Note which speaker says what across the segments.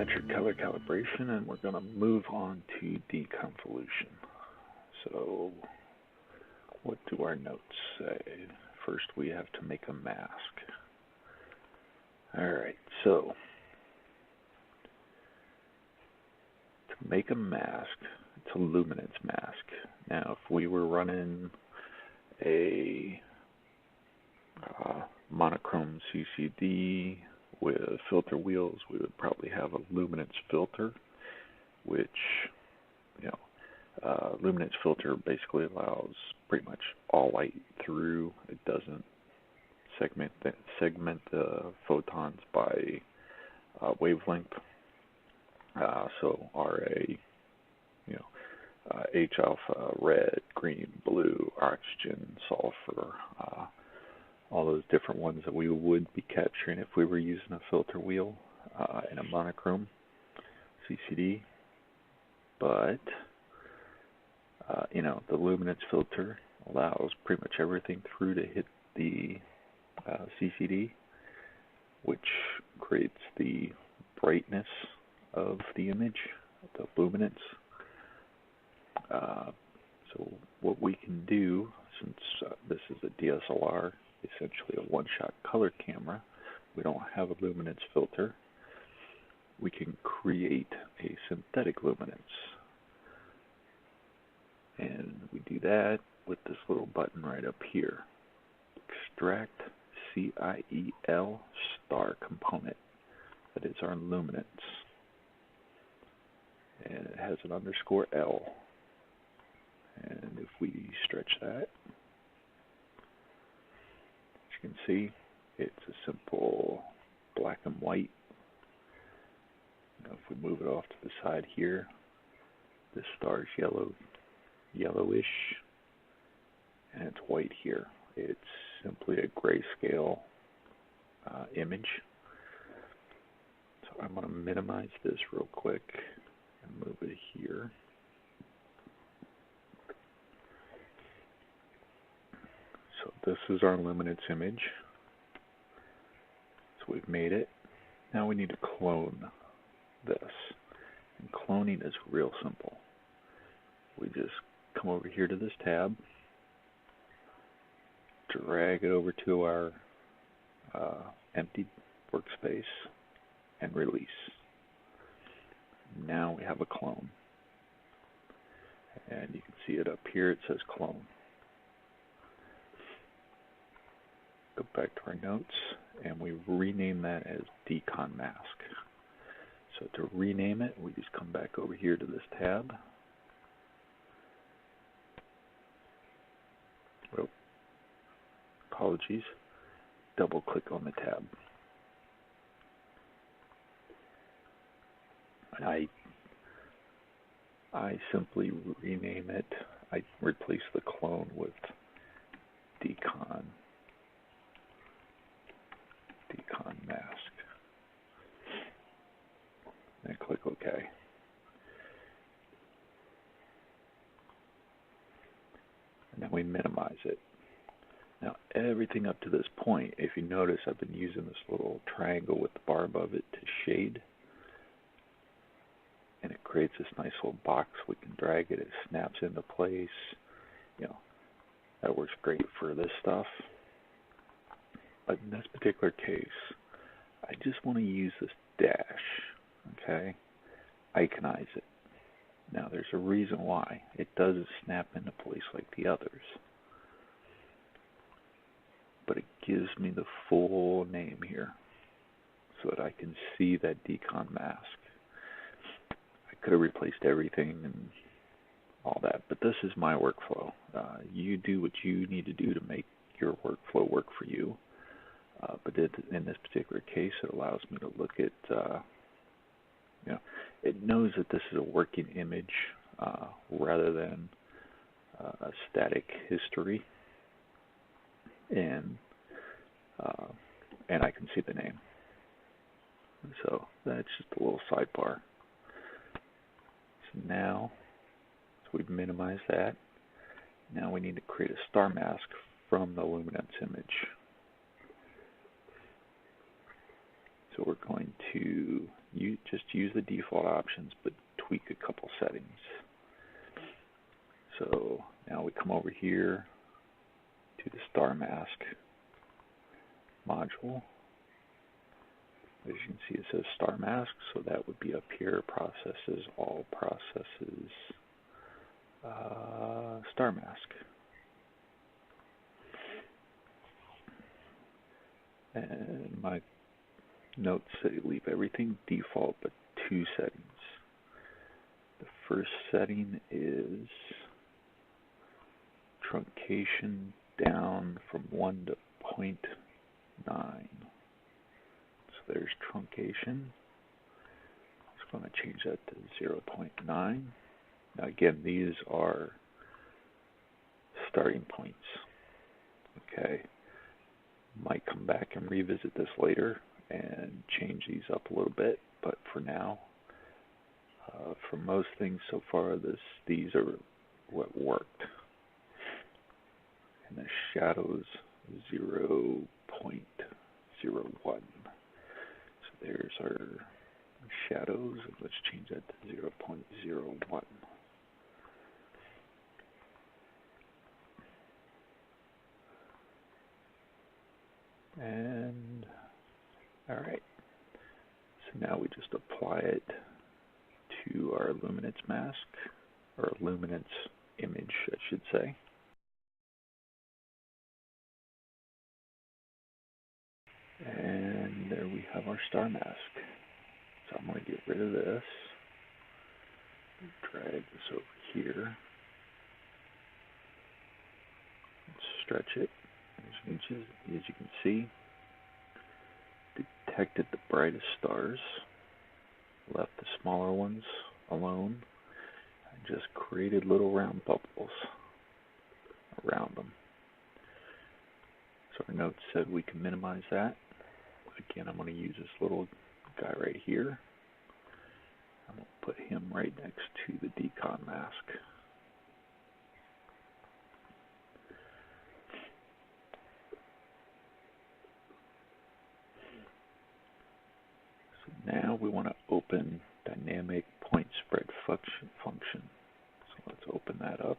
Speaker 1: That's your color calibration, and we're going to move on to deconvolution. So what do our notes say? First, we have to make a mask. Alright, so to make a mask, it's a luminance mask. Now, if we were running a monochrome CCD with filter wheels, we would probably have a luminance filter, which, luminance filter basically allows pretty much all light through. It doesn't segment the photons by wavelength. So RA, H alpha, red, green, blue, oxygen, sulfur, all those different ones that we would be capturing if we were using a filter wheel in a monochrome CCD. But the luminance filter allows pretty much everything through to hit the CCD, which creates the brightness of the image, the luminance. So what we can do, since this is a DSLR, essentially a one-shot color camera, we don't have a luminance filter, we can create a synthetic luminance. And we do that with this little button right up here. Extract CIEL star component. That is our luminance. And it has an underscore L. And if we stretch that, as you can see, it's a simple black and white. If we move it off to the side here, this star is yellowish, and it's white here. It's simply a grayscale image. So I'm going to minimize this real quick and move it here. So this is our luminance image. So we've made it. Now we need to clone this. And cloning is real simple. We just come over here to this tab, drag it over to our empty workspace, and release. Now we have a clone. And you can see it up here, it says clone. Go back to our notes, and we rename that as Decon Mask. So to rename it, we just come back over here to this tab. Oh, apologies. Double click on the tab. And I simply rename it. I replace the clone with Decon Mask. And click OK. And then we minimize it. Now everything up to this point, if you notice, I've been using this little triangle with the bar above it to shade. And it creates this nice little box. We can drag it, it snaps into place. That works great for this stuff. But in this particular case, I just want to use this dash, okay? Iconize it. Now there's a reason why. It doesn't snap into place like the others. But it gives me the full name here so that I can see that Decon Mask. I could have replaced everything and all that, but this is my workflow. You do what you need to do to make your workflow work for you. But in this particular case, it allows me to look at, it knows that this is a working image rather than a static history. And I can see the name. So that's just a little sidebar. So now, we've minimized that. Now we need to create a star mask from the luminance image. So we're going to just use the default options, but tweak a couple settings. So now we come over here to the star mask module. As you can see, it says star mask, so that would be up here, processes, all processes, star mask. And my notes say leave everything default but two settings. The first setting is truncation down from 1 to 0.9. So there's truncation. Just going to change that to 0.9. Now again, these are starting points. Okay. Might come back and revisit this later and change these up a little bit, but for now, for most things so far, these are what worked. And the shadows 0.01. So there's our shadows. Let's change that to 0.01. And all right, so now we just apply it to our Luminance mask, or Luminance image, I should say. And there we have our star mask. So I'm going to get rid of this, drag this over here, stretch it. As you can see, detected the brightest stars, left the smaller ones alone, and just created little round bubbles around them. So our note said we can minimize that. Again, I'm going to use this little guy right here. I'm going to put him right next to the Decon mask. Now we want to open dynamic point spread function. So let's open that up.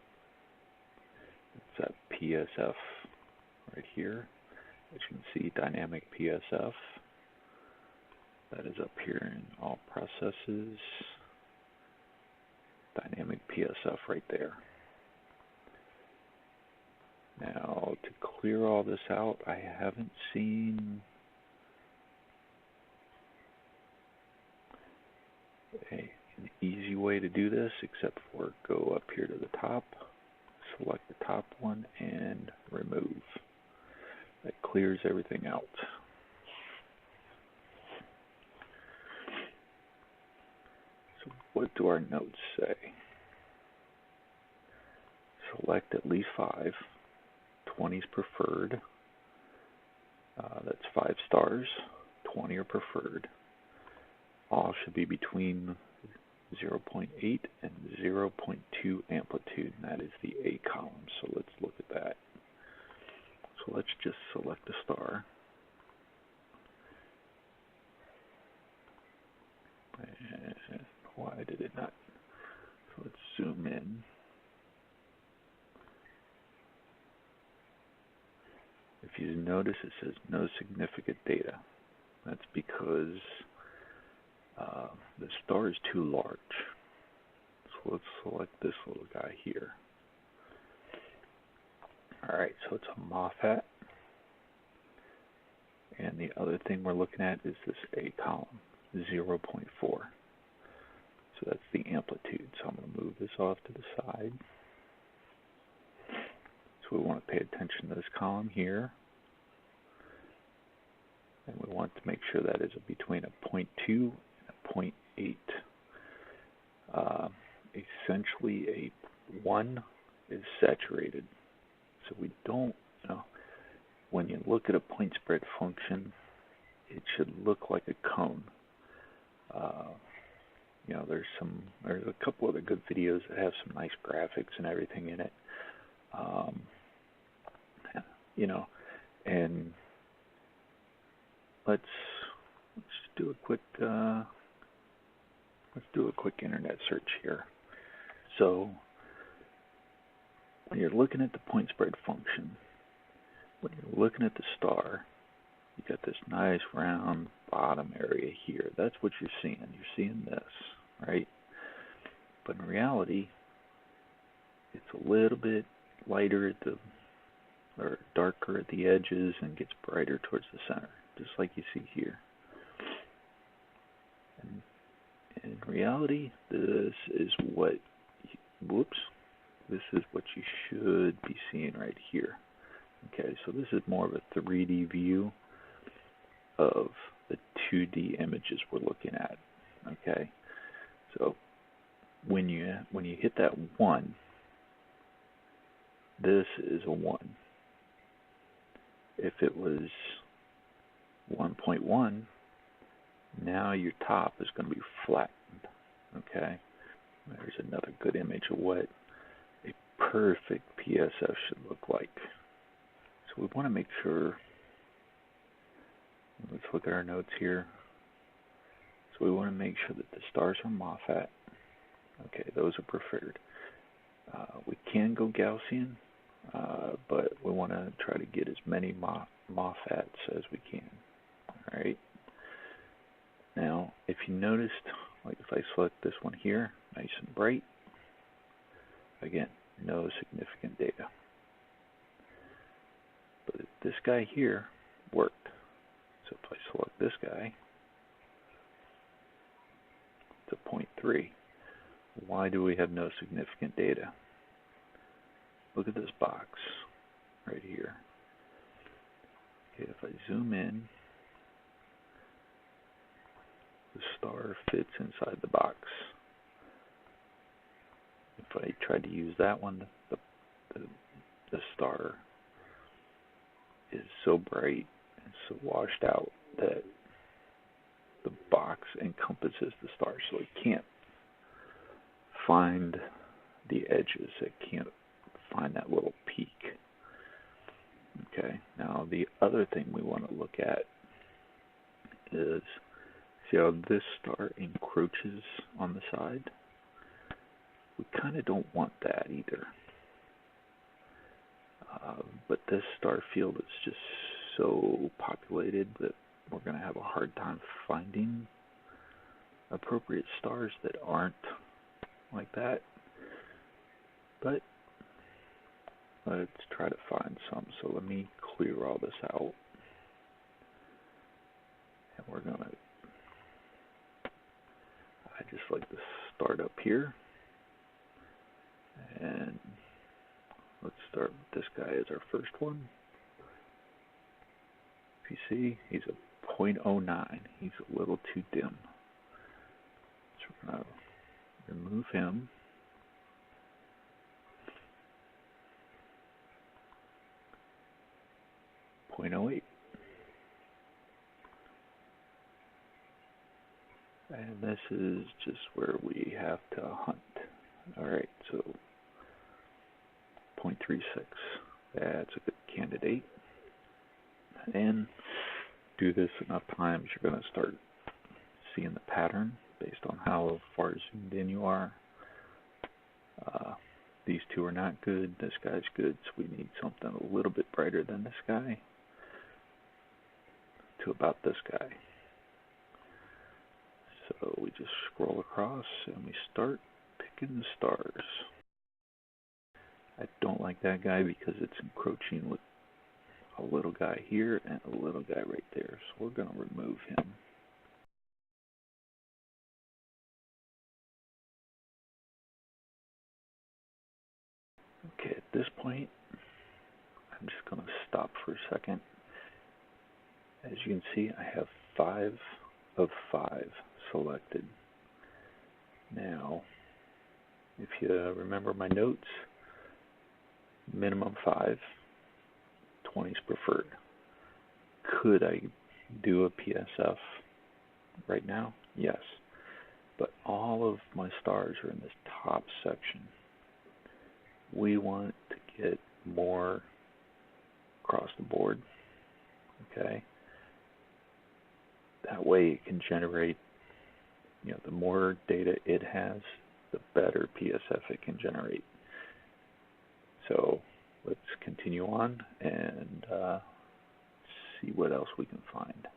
Speaker 1: It's that PSF right here. As you can see, dynamic PSF. That is up here in all processes. Dynamic PSF right there. Now to clear all this out, I haven't seen an easy way to do this, except for go up here to the top, select the top one, and remove. That clears everything out. So what do our notes say? Select at least 5. 20 is preferred. That's 5 stars. 20 are preferred. All should be between 0.8 and 0.2 amplitude, and that is the A column. So let's look at that. So let's just select a star. And why did it not? So let's zoom in. If you notice, it says no significant data. That's because the star is too large. So let's select this little guy here. Alright, so it's a Moffat. And the other thing we're looking at is this A column, 0.4. So that's the amplitude. So I'm going to move this off to the side. So we want to pay attention to this column here. And we want to make sure that is between a 0.2 and a 0.8. Essentially, a 1 is saturated. So we don't, when you look at a point spread function, it should look like a cone. There's a couple other good videos that have some nice graphics and everything in it. And let's do a quick do a quick internet search here. So when you're looking at the point spread function, when you're looking at the star, you got this nice round bottom area here. That's what you're seeing. You're seeing this, right? But in reality, it's a little bit lighter at the, or darker at the edges and gets brighter towards the center, just like you see here. And in reality, this is what, this is what you should be seeing right here. Okay, so this is more of a 3D view of the 2D images we're looking at. Okay, so when you hit that 1, this is a 1. If it was 1.1, now your top is going to be flattened. Okay, there's another good image of what a perfect PSF should look like. So we want to make sure, let's look at our notes here. So we want to make sure that the stars are Moffat. Okay, those are preferred. We can go Gaussian, but we want to try to get as many Moffats as we can. Alright. Now, if you noticed, like if I select this one here, nice and bright, again, no significant data. But this guy here worked. So if I select this guy, it's a 0.3. Why do we have no significant data? Look at this box right here. Okay, if I zoom in, the star fits inside the box. If I tried to use that one, the star is so bright and so washed out that the box encompasses the star, so it can't find the edges. It can't find that little peak. Okay, now the other thing we want to look at is, see how this star encroaches on the side? We kind of don't want that either. But this star field is just so populated that we're going to have a hard time finding appropriate stars that aren't like that. But let's try to find some. So let me clear all this out. And we're going to, I just like to start up here. And let's start with this guy as our first one. If you see, he's a 0.09. He's a little too dim. So we're going to remove him. .08. And this is just where we have to hunt. Alright, so 0.36. That's a good candidate. And do this enough times, you're going to start seeing the pattern based on how far zoomed in you are. These two are not good. This guy's good, so we need something a little bit brighter than this guy to about this guy. So we just scroll across and we start picking the stars. I don't like that guy because it's encroaching with a little guy here and a little guy right there. So we're going to remove him. Okay, at this point, I'm just going to stop for a second. As you can see, I have 5 of 5 selected. Now, if you remember my notes, minimum 5, 20 is preferred. Could I do a PSF right now? Yes. But all of my stars are in this top section. We want to get more across the board. Okay? That way it can generate the more data it has, the better PSF it can generate. So let's continue on and see what else we can find.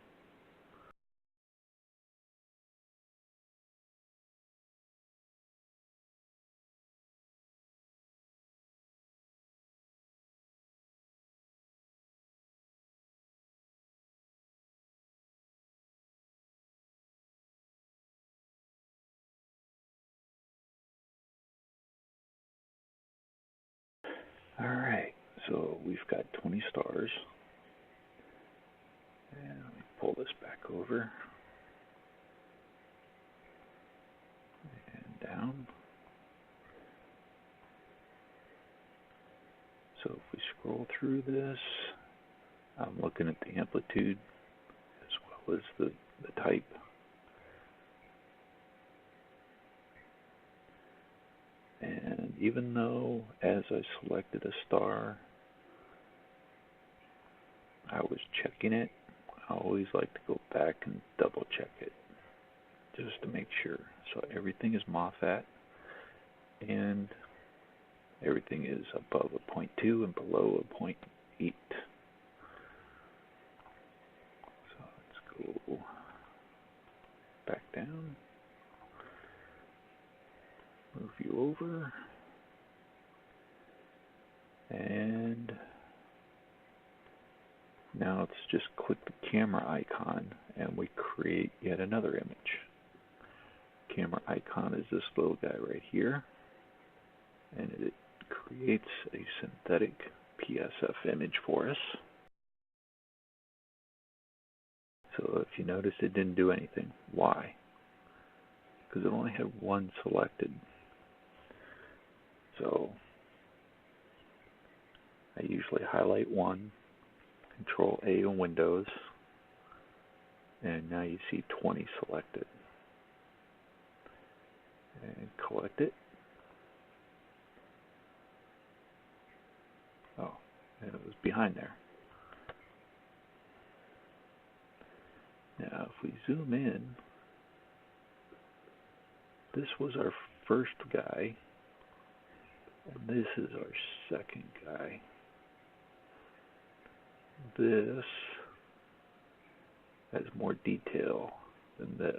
Speaker 1: All right, so we've got 20 stars. And let me pull this back over and down. So if we scroll through this, I'm looking at the amplitude as well as the type. And even though as I selected a star, I was checking it, I always like to go back and double check it just to make sure. So everything is Moffat and everything is above a 0.2 and below a 0.8. So let's go back down. Move you over, and now let's just click the camera icon and we create yet another image. Camera icon is this little guy right here, and it creates a synthetic PSF image for us. So if you notice, it didn't do anything. Why? Because it only had one selected. So I usually highlight one, Control A on Windows, and now you see 20 selected. And collect it. Oh, and it was behind there. Now if we zoom in, this was our first guy. And this is our second guy. This has more detail than this.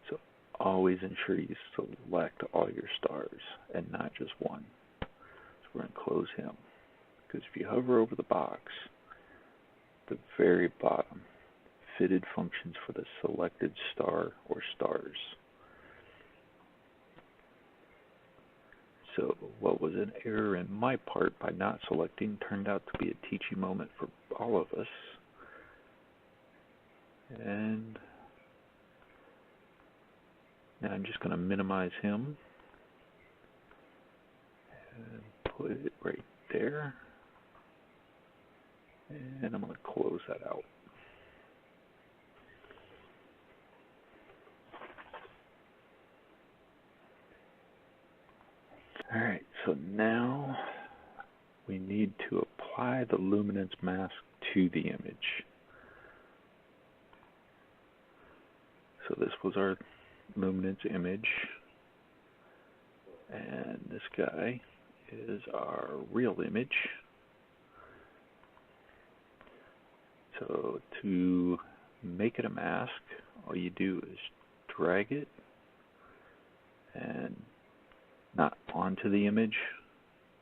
Speaker 1: So always ensure you select all your stars and not just one. So we're going to close him. Because if you hover over the box, the very bottom, fitted functions for the selected star or stars. So what was an error in my part by not selecting turned out to be a teaching moment for all of us. And now I'm just going to minimize him and put it right there. And I'm going to close that out. Alright, so now we need to apply the Luminance Mask to the image. So this was our Luminance image, and this guy is our real image. So to make it a mask, all you do is drag it and not onto the image,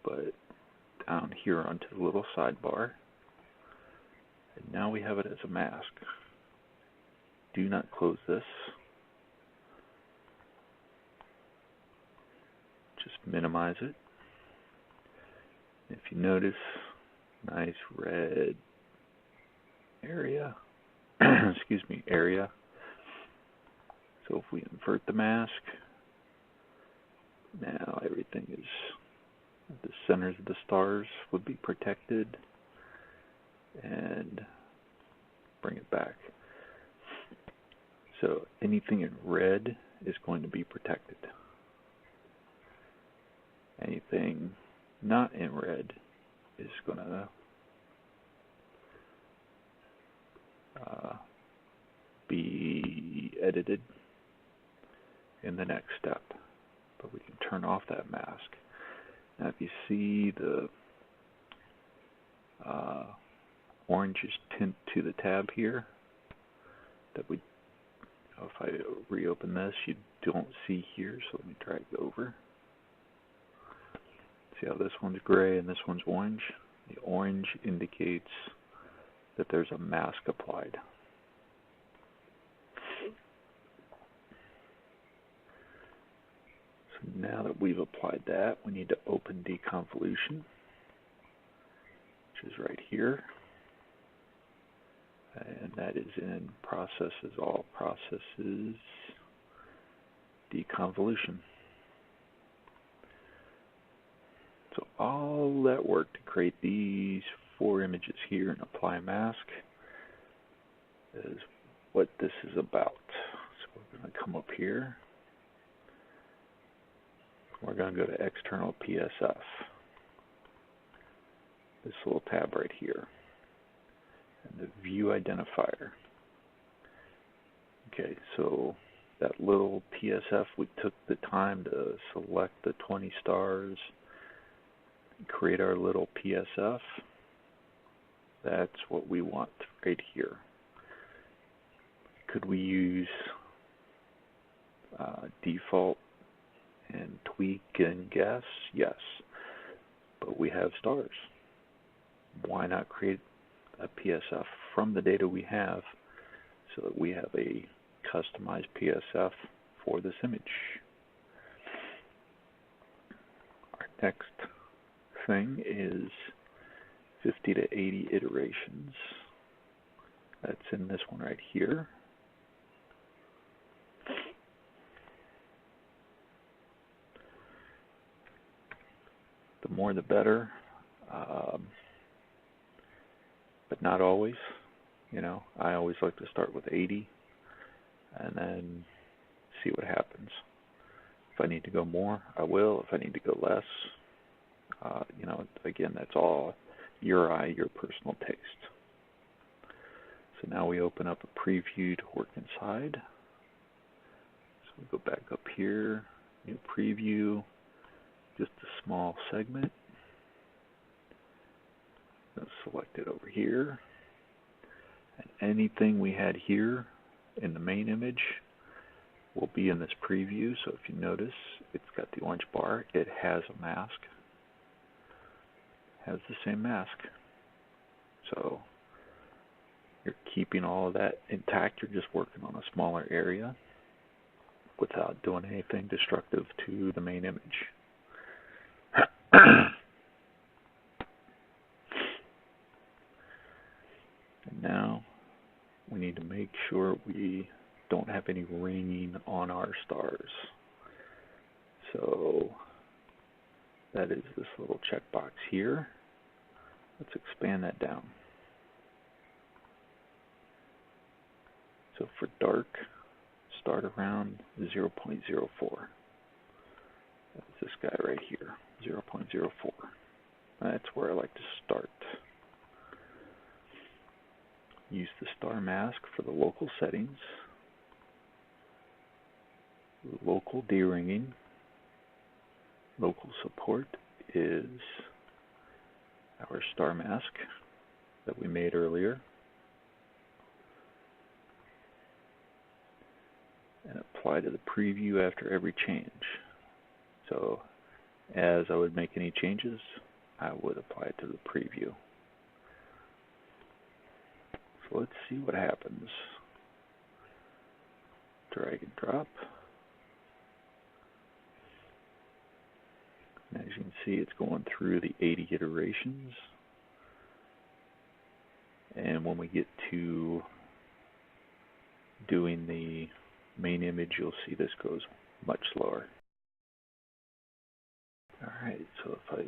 Speaker 1: but down here onto the little sidebar. And now we have it as a mask. Do not close this. Just minimize it. If you notice, nice red area, excuse me, area. So if we invert the mask, now everything is, the centers of the stars would be protected, and bring it back. So anything in red is going to be protected. Anything not in red is going to be edited in the next step. But we can turn off that mask. Now if you see the orangish tint to the tab here, that we, if I reopen this, you don't see here, so let me drag it over. See how this one's gray and this one's orange? The orange indicates that there's a mask applied. So now that we've applied that, we need to open Deconvolution, which is right here. And that is in Processes, All Processes, Deconvolution. So all that work to create these 4 images here and apply a mask is what this is about. So we're going to come up here. We're going to go to External PSF. This little tab right here. And the View Identifier. Okay, so that little PSF, we took the time to select the 20 stars, create our little PSF. That's what we want right here. Could we use default and tweak and guess? Yes. But we have stars. Why not create a PSF from the data we have so that we have a customized PSF for this image? Our next thing is 50 to 80 iterations. That's in this one right here. The more the better, but not always. You know, I always like to start with 80 and then see what happens. If I need to go more, I will. If I need to go less, you know, again, that's all your eye, your personal taste. So now we open up a preview to work inside. So we go back up here, new preview, just a small segment. Let's select it over here. And anything we had here in the main image will be in this preview. So if you notice, it's got the orange bar. It has a mask. Has the same mask. So you're keeping all of that intact. You're just working on a smaller area without doing anything destructive to the main image. And now we need to make sure we don't have any ringing on our stars. So that is this little checkbox here. Let's expand that down. So for dark, start around 0.04. That's this guy right here, 0.04. That's where I like to start. Use the star mask for the local settings. Local deringing. Local support is our star mask that we made earlier. And apply to the preview after every change. So as I would make any changes, I would apply it to the preview. So let's see what happens. Drag and drop. And as you can see, it's going through the 80 iterations. And when we get to doing the main image, you'll see this goes much slower. Alright, so if I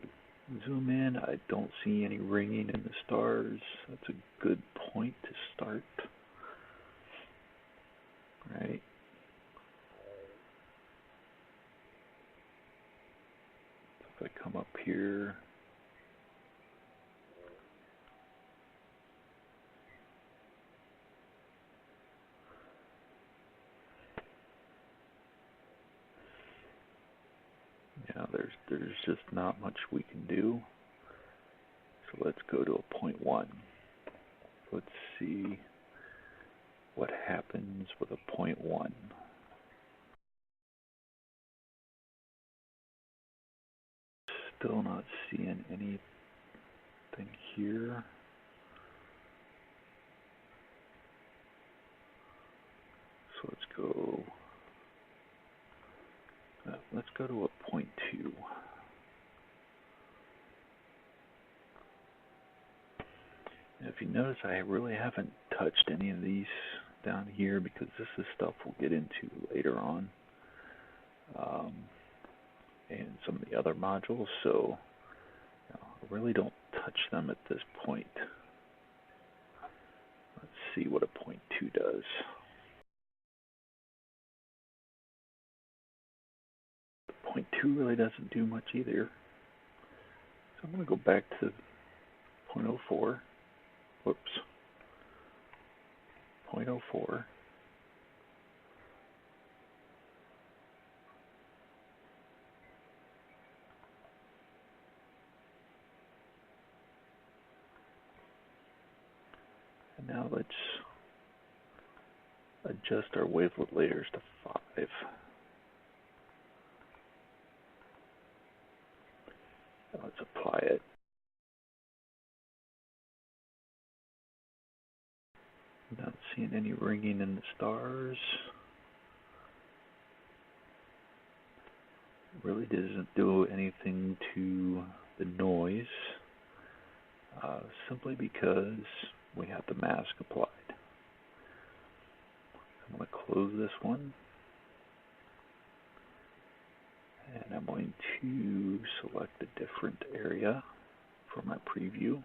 Speaker 1: zoom in, I don't see any ringing in the stars. That's a good point to start. Right. So if I come up here, there's just not much we can do. So let's go to a 0.1. Let's see what happens with a 0.1. Still not seeing anything here. So let's go to a 0.2. And if you notice, I really haven't touched any of these down here because this is stuff we'll get into later on, and some of the other modules. So I really don't touch them at this point. Let's see what a 0.2 does. Point 2 really doesn't do much either. So I'm going to go back to 0.04. Whoops. 0.04. And now let's adjust our wavelet layers to 5. Let's apply it. Not seeing any ringing in the stars. It really doesn't do anything to the noise, simply because we have the mask applied. I'm going to close this one. And I'm going to select a different area for my preview.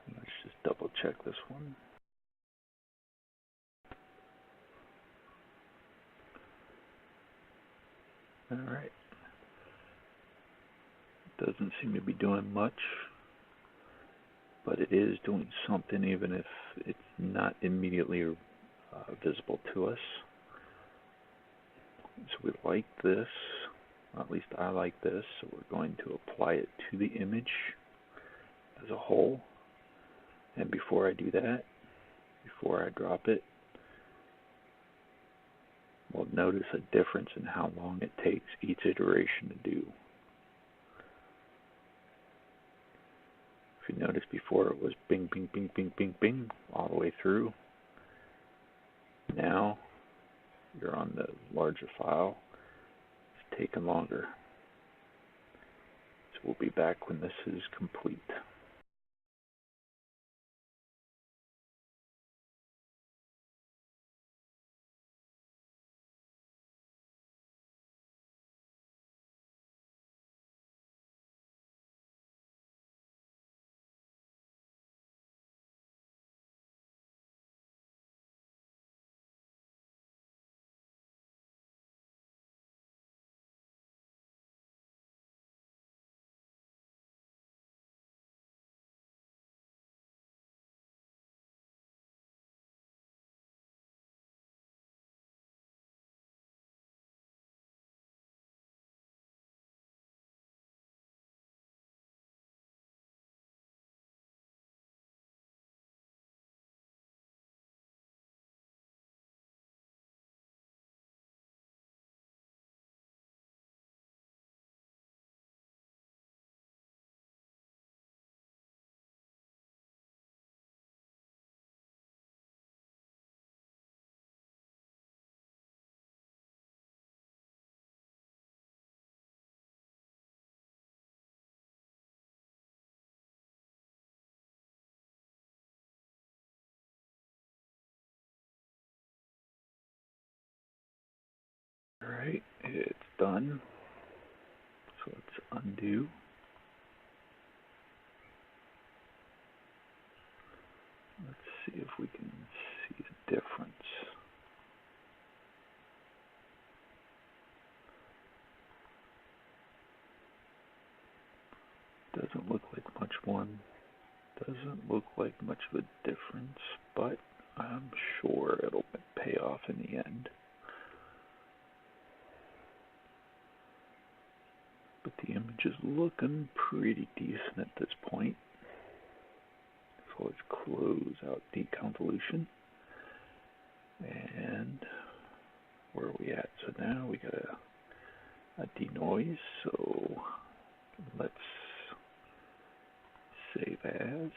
Speaker 1: And let's just double check this one. Alright. Doesn't seem to be doing much, but it is doing something even if it's not immediately visible to us. So we like this, or at least I like this, so we're going to apply it to the image as a whole. And before I do that, before I drop it, we'll notice a difference in how long it takes each iteration to do. If you notice, before it was bing, bing, bing, bing, bing, bing, all the way through. Now, you're on the larger file, it's taking longer. So we'll be back when this is complete. Alright, it's done. So let's undo. Let's see if we can see the difference. Doesn't look like much one. Doesn't look like much of a difference, but I'm sure it'll pay off in the end. image is looking pretty decent at this point. So let's close out deconvolution. And where are we at? So now we got a denoise. So let's save as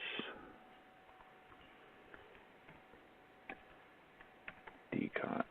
Speaker 1: decon.